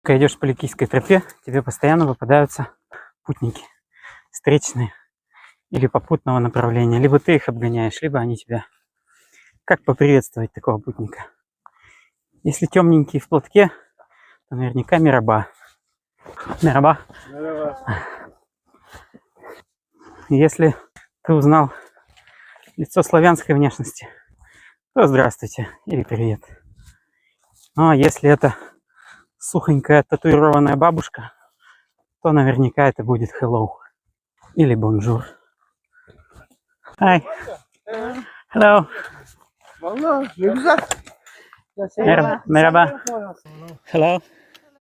Когда идешь по Ликийской тропе, тебе постоянно попадаются путники, встречные или попутного направления. Либо ты их обгоняешь, либо они тебя. Как поприветствовать такого путника? Если темненький в платке, то наверняка Мираба. Мираба. Если ты узнал лицо славянской внешности, то здравствуйте или привет. Ну а если это сухонькая татуированная бабушка, то наверняка это будет hello или bonjour. Hi. Hello. Merhaba. Hello.